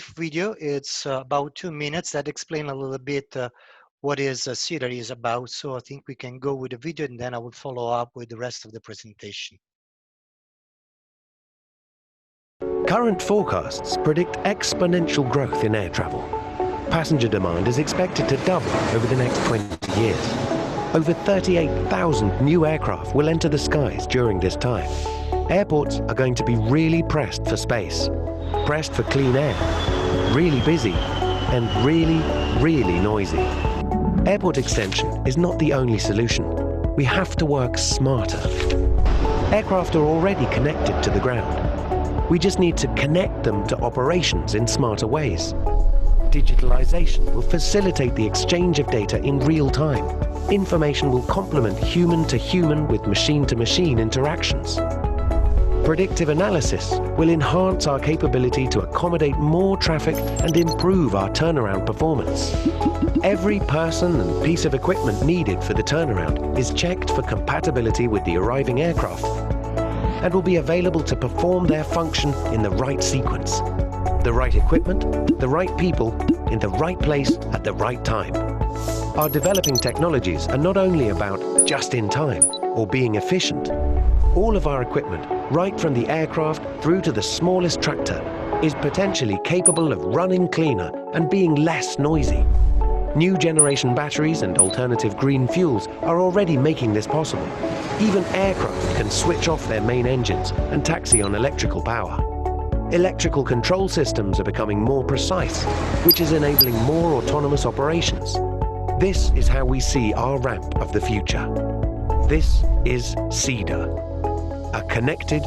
video. It's about 2 minutes that explain a little bit what is CEDAR is about. So I think we can go with the video and then I will follow up with the rest of the presentation. Current forecasts predict exponential growth in air travel. Passenger demand is expected to double over the next 20 years. Over 38,000 new aircraft will enter the skies during this time. Airports are going to be really pressed for space, pressed for clean air, really busy, and really noisy. Airport extension is not the only solution. We have to work smarter. Aircraft are already connected to the ground. We just need to connect them to operations in smarter ways. Digitalization will facilitate the exchange of data in real time. Information will complement human-to-human with machine-to-machine interactions. Predictive analysis will enhance our capability to accommodate more traffic and improve our turnaround performance. Every person and piece of equipment needed for the turnaround is checked for compatibility with the arriving aircraft and will be available to perform their function in the right sequence. The right equipment, the right people, in the right place at the right time. Our developing technologies are not only about just in time or being efficient. All of our equipment, right from the aircraft through to the smallest tractor, is potentially capable of running cleaner and being less noisy. New generation batteries and alternative green fuels are already making this possible. Even aircraft can switch off their main engines and taxi on electrical power. Electrical control systems are becoming more precise, which is enabling more autonomous operations. This is how we see our ramp of the future. This is CEDAR, a connected,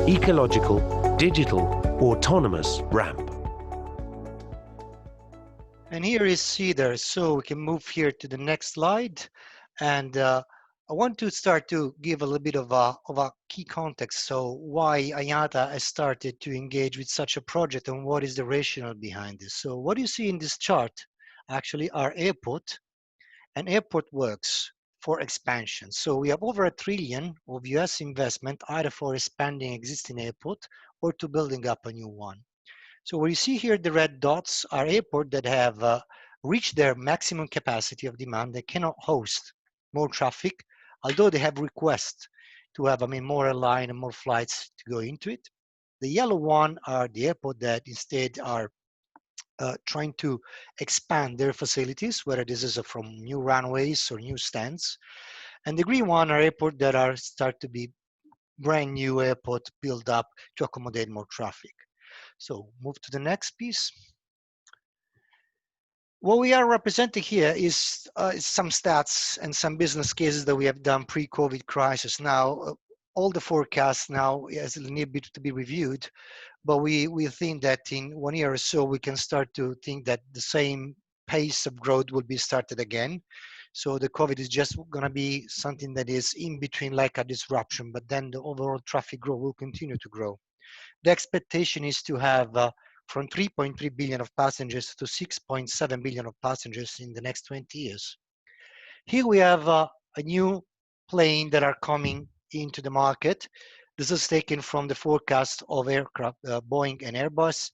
ecological, digital, autonomous ramp. And here is CEDAR. So we can move here to the next slide. And I want to start to give a little bit of a key context. So why IATA has started to engage with such a project and what is the rationale behind this. So what you see in this chart actually are airport and airport works for expansion. So we have over $1 trillion of US investment either for expanding existing airport or to building up a new one. So what you see here, the red dots are airports that have reached their maximum capacity of demand. They cannot host more traffic, although they have requests to have, more airline and more flights to go into it. The yellow one are the airport that instead are trying to expand their facilities, whether this is from new runways or new stands. And the green one are airports that are start to be brand new airport built up to accommodate more traffic. So move to the next piece. What we are representing here is some stats and some business cases that we have done pre-COVID crisis. Now, all the forecasts now is a little bit to be reviewed, but we think that in 1 year or so, we can start to think that the same pace of growth will be started again. So the COVID is just gonna be something that is in between like a disruption, but then the overall traffic growth will continue to grow. The expectation is to have from 3.3 billion of passengers to 6.7 billion of passengers in the next 20 years. Here we have a new plane that are coming into the market. This is taken from the forecast of aircraft, Boeing and Airbus,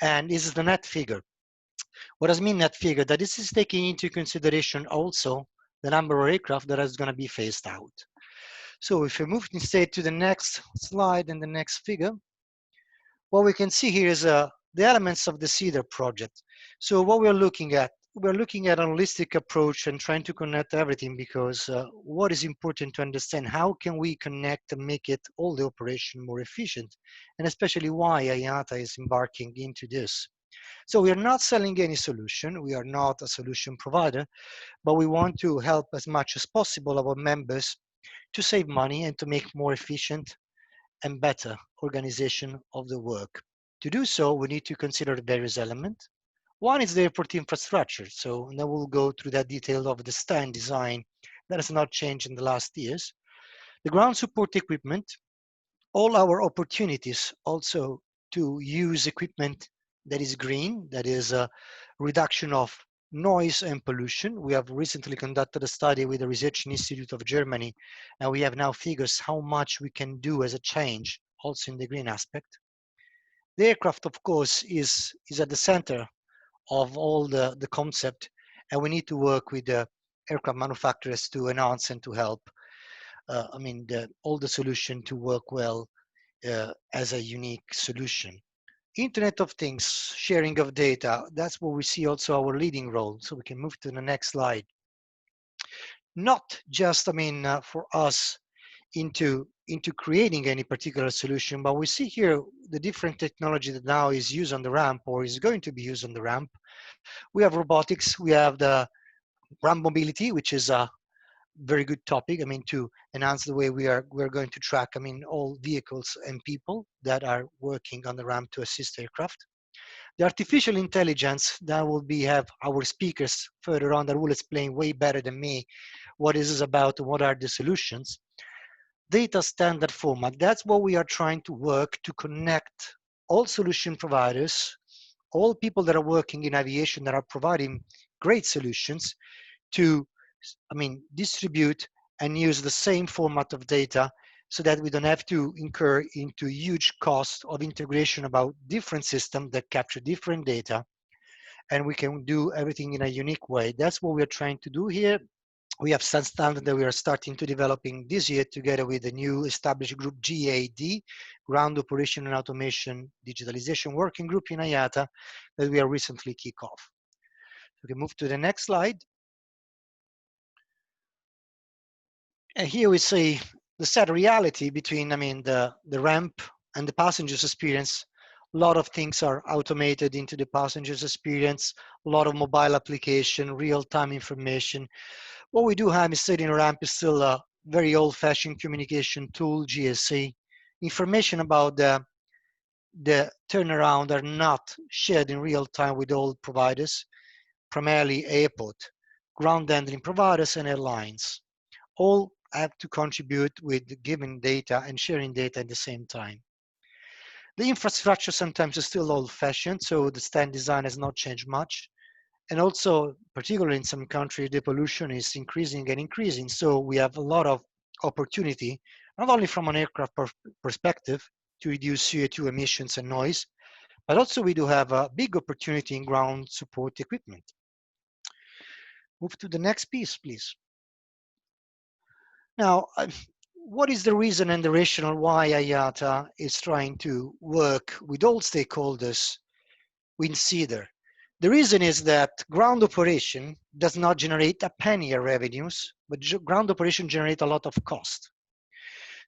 and this is the net figure. What does mean net figure? That this is taking into consideration also the number of aircraft that is going to be phased out. So if we move instead to the next slide and the next figure, what we can see here is the elements of the CEDAR project. So what we're looking at a holistic approach and trying to connect everything, because what is important to understand, how can we connect and make it all the operation more efficient, and especially why IATA is embarking into this. So we are not selling any solution. We are not a solution provider, but we want to help as much as possible our members to save money and to make more efficient and better organization of the work. To do so, we need to consider the various elements. One is the airport infrastructure. So now we'll go through that detail of the stand design that has not changed in the last years. The ground support equipment, all our opportunities also to use equipment that is green, that is a reduction of noise and pollution. We have recently conducted a study with the Research Institute of Germany, and we have now figures how much we can do as a change also in the green aspect. The aircraft, of course, is at the center of all the concept, and we need to work with the aircraft manufacturers to enhance and to help. All the solution to work well as a unique solution. Internet of Things, sharing of data, that's where we see also our leading role. So we can move to the next slide. Not just, for us into creating any particular solution, but we see here the different technology that now is used on the ramp or is going to be used on the ramp. We have robotics, we have the ramp mobility, which is a very good topic. To enhance the way we're going to track, all vehicles and people that are working on the ramp to assist aircraft. The artificial intelligence that will be have our speakers further on that will explain way better than me what is this about and what are the solutions. Data standard format, that's what we are trying to work to connect all solution providers, all people that are working in aviation that are providing great solutions to distribute and use the same format of data so that we don't have to incur into huge cost of integration about different systems that capture different data, and we can do everything in a unique way. That's what we're trying to do here. We have some standard that we are starting to developing this year together with the new established group GAD, Ground Operation and Automation Digitalization Working Group in IATA, that we are recently kicked off. We can move to the next slide. And here we see the sad reality between, the ramp and the passenger's experience. A lot of things are automated into the passenger's experience, a lot of mobile application, real-time information. What we do have instead in ramp is still a very old-fashioned communication tool, GSC. Information about the turnaround are not shared in real time with all providers, primarily airport, ground handling providers, and airlines. All have to contribute with giving data and sharing data at the same time. The infrastructure sometimes is still old-fashioned, so the stand design has not changed much. And also, particularly in some countries, the pollution is increasing and increasing. So we have a lot of opportunity, not only from an aircraft perspective to reduce CO2 emissions and noise, but also we do have a big opportunity in ground support equipment. Move to the next piece, please. Now, what is the reason and the rationale why IATA is trying to work with all stakeholders in CEDAR? The reason is that ground operation does not generate a penny of revenues, but ground operation generate a lot of cost.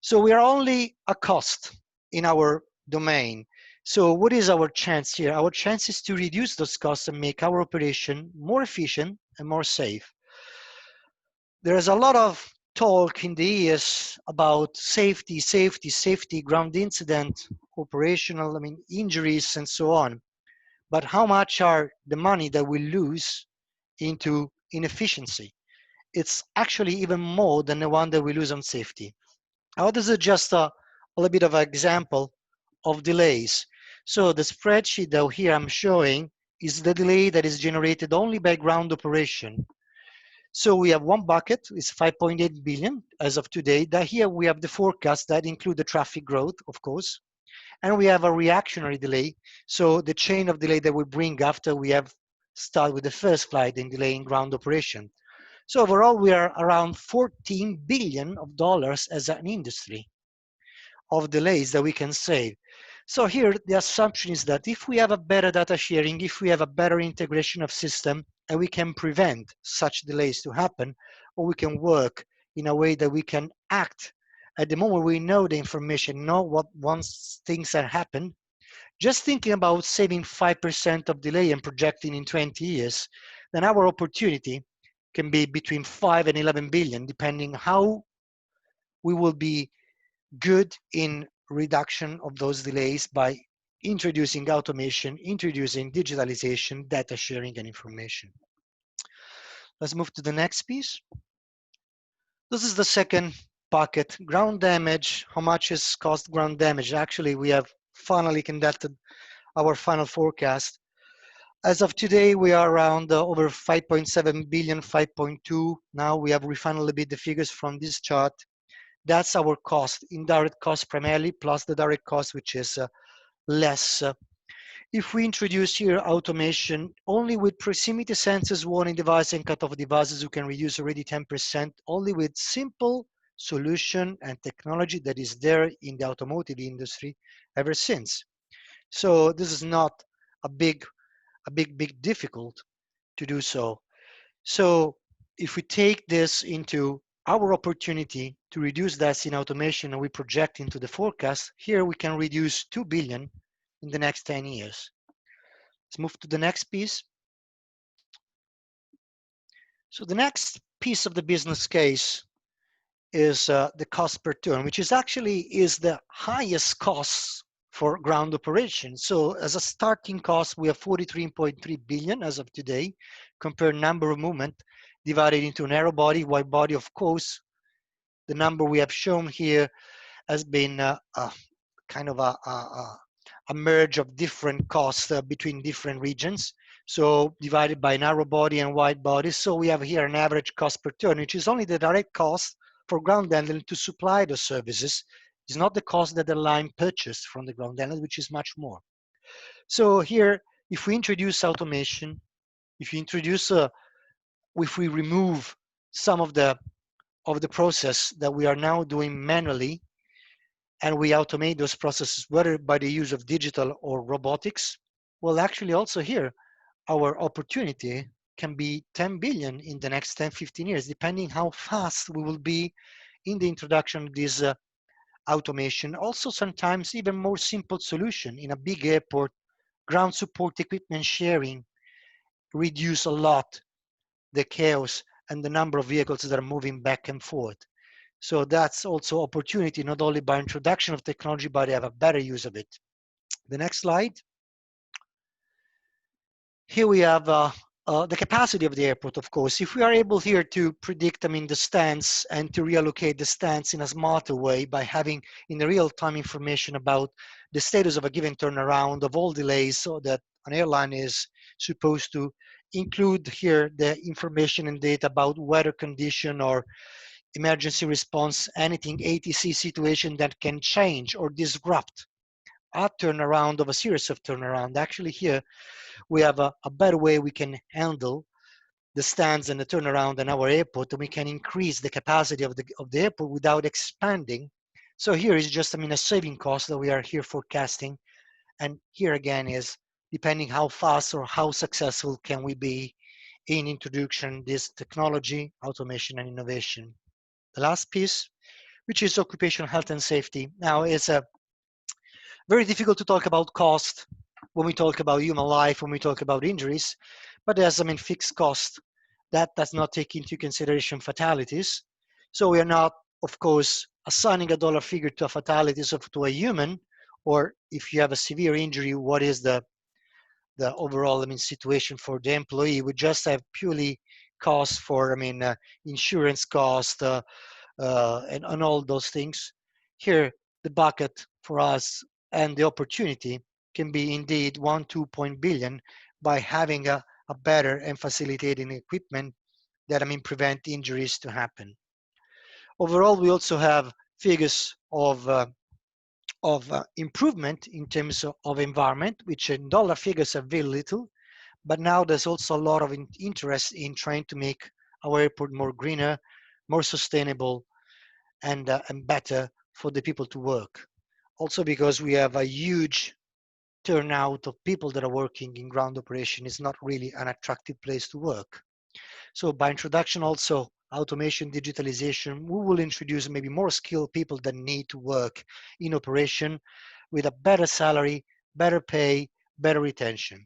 So we are only a cost in our domain. So what is our chance here? Our chance is to reduce those costs and make our operation more efficient and more safe. There is a lot of talk in the years about safety, ground incident, operational, injuries and so on. But how much are the money that we lose into inefficiency? It's actually even more than the one that we lose on safety. Now, this is just a little bit of an example of delays. So the spreadsheet that here I'm showing is the delay that is generated only by ground operation. So we have one bucket, is 5.8 billion as of today. That here we have the forecast that include the traffic growth, of course. And we have a reactionary delay. So the chain of delay that we bring after we have started with the first flight and delay in ground operation. So overall, we are around $14 billion as an industry of delays that we can save. So here, the assumption is that if we have a better data sharing, if we have a better integration of system, and we can prevent such delays to happen, or we can work in a way that we can act at the moment we know the information, know what once things have happened. Just thinking about saving 5% of delay and projecting in 20 years, then our opportunity can be between 5 and 11 billion, depending how we will be good in reduction of those delays by introducing automation, introducing digitalization, data sharing, and information. Let's move to the next piece. This is the second bucket, ground damage. How much is cost ground damage? Actually, we have finally conducted our final forecast. As of today, we are around over 5.7 billion, 5.2. Now we have refined a little bit the figures from this chart. That's our cost, indirect cost primarily, plus the direct cost, which is less If we introduce here automation only with proximity sensors, warning device, and cutoff devices, we can reduce already 10% only with simple solution and technology that is there in the automotive industry ever since. So this is not a big difficult to do so. So if we take this into our opportunity to reduce that in automation and we project into the forecast, here we can reduce 2 billion in the next 10 years. Let's move to the next piece. So the next piece of the business case is the cost per turn, which is actually is the highest cost for ground operations. So as a starting cost, we have 43.3 billion as of today, compare number of movement divided into narrow body, wide body. Of course, the number we have shown here has been kind of a merge of different costs between different regions. So divided by narrow body and wide body. So we have here an average cost per turn, which is only the direct cost for ground handling to supply the services. It's not the cost that the line purchased from the ground handler, which is much more. So here, if we introduce automation, if you introduce, if we remove some of the process that we are now doing manually, and we automate those processes, whether by the use of digital or robotics, well, actually also here, our opportunity can be 10 billion in the next 10, 15 years, depending how fast we will be in the introduction of this automation. Also, sometimes even more simple solution in a big airport, ground support equipment sharing reduce a lot the chaos and the number of vehicles that are moving back and forth. So that's also opportunity, not only by introduction of technology, but they have a better use of it. The next slide. Here we have the capacity of the airport, of course. If we are able here to predict, the stands and to reallocate the stands in a smarter way by having in the real-time information about the status of a given turnaround, of all delays, so that an airline is supposed to include here the information and data about weather condition or emergency response, anything ATC situation that can change or disrupt a turnaround of a series of turnaround. Actually here, we have a better way we can handle the stands and the turnaround in our airport, and we can increase the capacity of the airport without expanding. So here is just, a saving cost that we are here forecasting. And here again is depending how fast or how successful can we be in introduction this technology, automation, and innovation. The last piece, which is occupational health and safety. Now, it's a very difficult to talk about cost when we talk about human life, when we talk about injuries, but there's, fixed cost that does not take into consideration fatalities. So we are not, of course, assigning a dollar figure to a fatalities of to a human, or if you have a severe injury, what is the overall, situation for the employee. We just have purely costs for, insurance cost, and all those things. Here, the bucket for us and the opportunity can be indeed 2 billion by having a better and facilitating equipment that prevent injuries to happen. Overall, we also have figures of improvement in terms of environment, which in dollar figures are very little, but now there's also a lot of interest in trying to make our airport more greener, more sustainable, and better for the people to work. Also because we have a huge turnout of people that are working in ground operation, is not really an attractive place to work. So by introduction also automation, digitalization, we will introduce maybe more skilled people that need to work in operation with a better salary, better pay, better retention.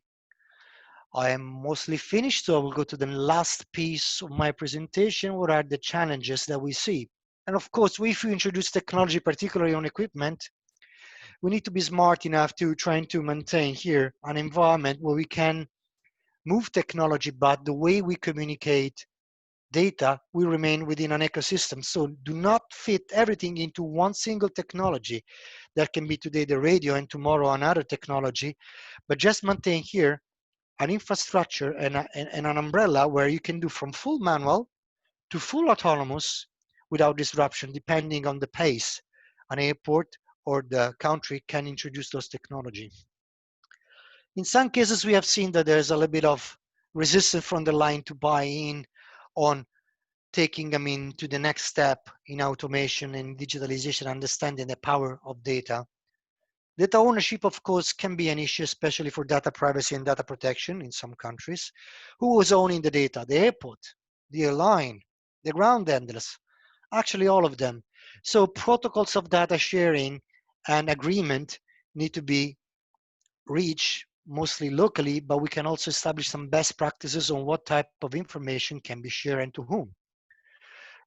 I am mostly finished, so I will go to the last piece of my presentation. What are the challenges that we see? And of course, if we introduce technology, particularly on equipment, we need to be smart enough to trying to maintain here an environment where we can move technology, but the way we communicate data will remain within an ecosystem. So do not fit everything into one single technology that can be today the radio and tomorrow another technology, but just maintain here an infrastructure and an umbrella where you can do from full manual to full autonomous without disruption, depending on the pace an airport or the country can introduce those technology. In some cases, we have seen that there's a little bit of resistance from the line to buy in on taking, to the next step in automation and digitalization, understanding the power of data. Data ownership, of course, can be an issue, especially for data privacy and data protection in some countries. Who was owning the data? The airport, the airline, the ground handlers, actually all of them. So protocols of data sharing and agreement need to be reached mostly locally, but we can also establish some best practices on what type of information can be shared and to whom.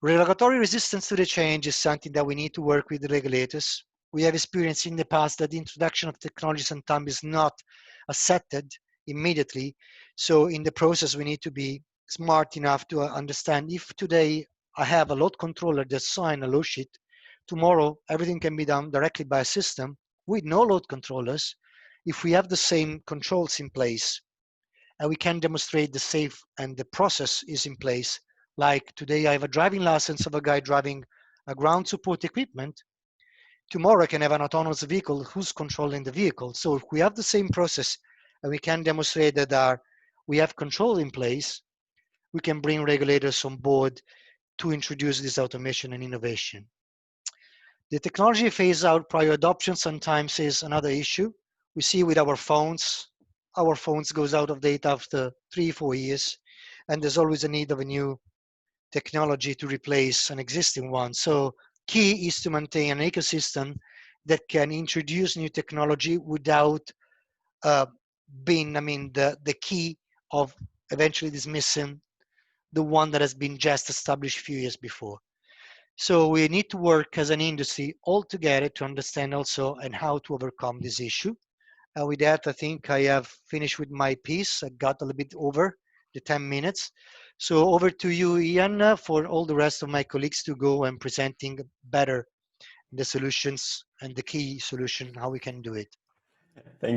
Regulatory resistance to the change is something that we need to work with the regulators. We have experienced in the past that the introduction of technology sometimes is not accepted immediately. So in the process, we need to be smart enough to understand if today I have a load controller that sign a load sheet, tomorrow everything can be done directly by a system with no load controllers. If we have the same controls in place, and we can demonstrate the safe and the process is in place. Like today, I have a driving license of a guy driving a ground support equipment. Tomorrow, I can have an autonomous vehicle who's controlling the vehicle. So if we have the same process and we can demonstrate that we have control in place, we can bring regulators on board to introduce this automation and innovation. The technology phase out prior adoption sometimes is another issue. We see with our phones goes out of date after 3 4 years, and there's always a need of a new technology to replace an existing one. So key is to maintain an ecosystem that can introduce new technology without uh, being, the key of eventually dismissing the one that has been just established a few years before. So we need to work as an industry all together to understand also and how to overcome this issue. With that, I think I have finished with my piece. I got a little bit over the 10 minutes. So over to you, Ian, for all the rest of my colleagues to go and presenting better the solutions and the key solution, how we can do it. Thank